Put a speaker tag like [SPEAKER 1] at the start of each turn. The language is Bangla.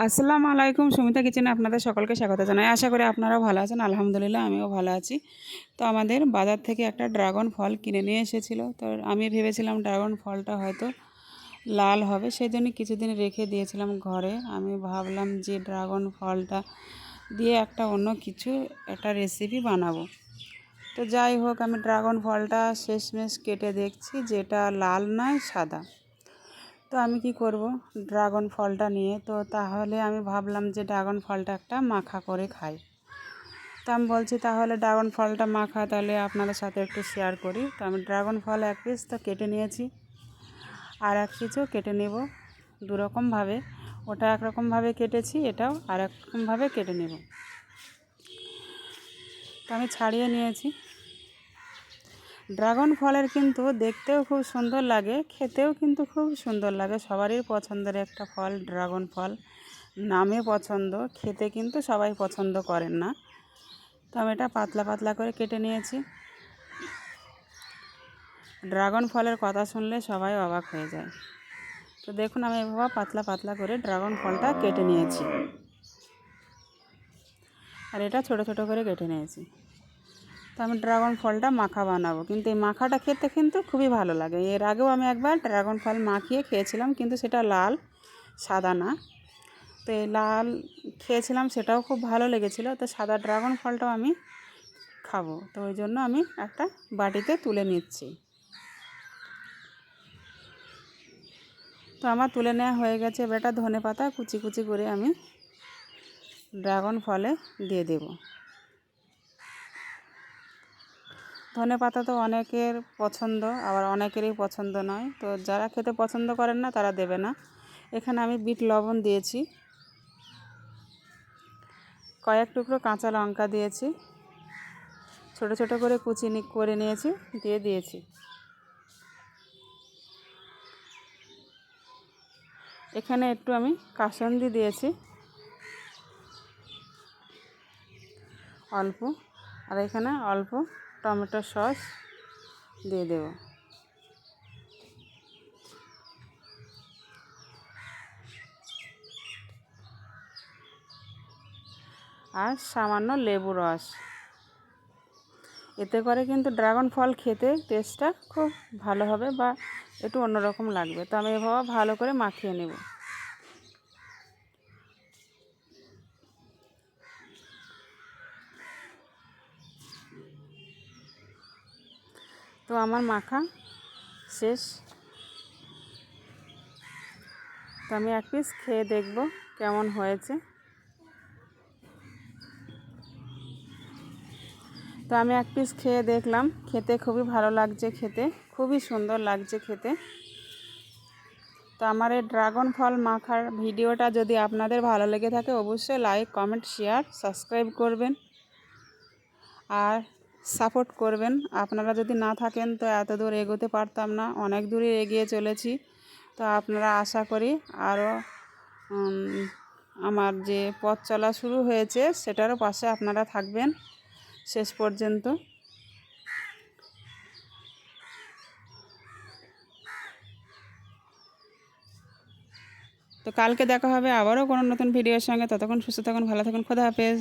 [SPEAKER 1] আসসালামু আলাইকুম। সুমিতা কিচেনে আপনাদের সকলকে স্বাগত জানাই। আশা করি আপনারাও ভালো আছেন। আলহামদুলিল্লাহ আমিও ভালো আছি। তো আমাদের বাজার থেকে একটা ড্রাগন ফল কিনে নিয়ে এসেছিলো। তো আমি ভেবেছিলাম ড্রাগন ফলটা হয়তো লাল হবে, সেই জন্য কিছুদিন রেখে দিয়েছিলাম ঘরে। আমি ভাবলাম যে ড্রাগন ফলটা দিয়ে একটা অন্য কিছু একটা রেসিপি বানাবো। তো যাই হোক, আমি ড্রাগন ফলটা শেষমেশ কেটে দেখছি যেটা লাল নয়, সাদা। তো আমি কি করব, ড্রাগন ফলটা নিয়ে তো তাহলে আমি ভাবলাম যে ড্রাগন ফলটা একটা মাখা করে খাই। তো আমি বলছি তাহলে ড্রাগন ফলটা মাখা তাহলে আপনাদের সাথে একটু শেয়ার করি। তো আমি ড্রাগন ফল এক পিস তো কেটে নিয়েছি, আর এক পিসও কেটে নেব দুরকমভাবে। ওটা একরকমভাবে কেটেছি, এটাও আর একরকমভাবে কেটে নেব। তো আমি ছাড়িয়ে নিয়েছি। ড্রাগন ফলের কিন্তু দেখতেও খুব সুন্দর লাগে, খেতেও কিন্তু খুব সুন্দর লাগে। সবারই পছন্দের একটা ফল ড্রাগন ফল, নামে পছন্দ, খেতে কিন্তু সবাই পছন্দ করেন না। তো আমি এটা পাতলা পাতলা করে কেটে নিয়েছি। ড্রাগন ফলের কথা শুনলে সবাই অবাক হয়ে যায়। তো দেখুন, আমি এভাবে পাতলা পাতলা করে ড্রাগন ফলটা কেটে নিয়েছি, আর এটা ছোট ছোট করে কেটে নিয়েছি। তো আমি ড্রাগন ফলটা মাখা বানাবো, কিন্তু এই মাখাটা খেতে কিন্তু খুবই ভালো লাগে। এর আগেও আমি একবার ড্রাগন ফল মাখিয়ে খেয়েছিলাম, কিন্তু সেটা লাল, সাদা না। তো এই লাল খেয়েছিলাম, সেটাও খুব ভালো লেগেছিলো। তো সাদা ড্রাগন ফলটাও আমি খাবো, তো ওই জন্য আমি একটা বাটিতে তুলে নিচ্ছি। তো আমার তুলে নেওয়া হয়ে গেছে। এবার একটা ধনেপাতা কুচি কুচি করে আমি ড্রাগন ফলে দিয়ে দেব। ধনেপাতা তো অনেকের পছন্দ, আবার অনেকেরই পছন্দ নয়। তো যারা খেতে পছন্দ করেন না তারা দেবে না। এখানে আমি বিট লবণ দিয়েছি, কয়েক টুকরো কাঁচা লঙ্কা দিয়েছি, ছোট ছোট করে কুচি করে নিয়েছি, দিয়ে দিয়েছি। এখানে একটু আমি কাসুন্দি দিয়েছি অল্প, আর এখানে অল্প টমেটো সস দিয়ে দেব। আর সামান্য লেবু রস। এতে করে কিন্তু ড্রাগন ফল খেতে টেস্টটা খুব ভালো হবে, বা একটু অন্যরকম লাগবে। তো আমি এভাবে ভালো করে মাখিয়ে নেব। তো আমার মাখা শেষ। তো আমি এক পিস খেয়ে দেখব কেমন হয়েছে। তো আমি এক পিস খেয়ে দেখলাম, খেতে খুবই ভালো লাগছে, খেতে খুবই সুন্দর লাগছে খেতে। তো আমার এই ড্রাগন ফল মাখার ভিডিওটা যদি আপনাদের ভালো লেগে থাকে, অবশ্যই লাইক, কমেন্ট, শেয়ার, সাবস্ক্রাইব করবেন আর সাপোর্ট করবেন। আপনারা যদি না থাকেন তো এত দূর এগোতে পারতাম না, অনেক দূরে এগিয়ে চলেছি। তো আপনারা আশা করি আরও আমার যে পথ চলা শুরু হয়েছে সেটারও পাশে আপনারা থাকবেন শেষ পর্যন্ত। তো কালকে দেখা হবে আবারও কোনো নতুন ভিডিওর সঙ্গে। ততক্ষণ সুস্থ থাকুন, ভালো থাকুন। খোদা হাফেজ।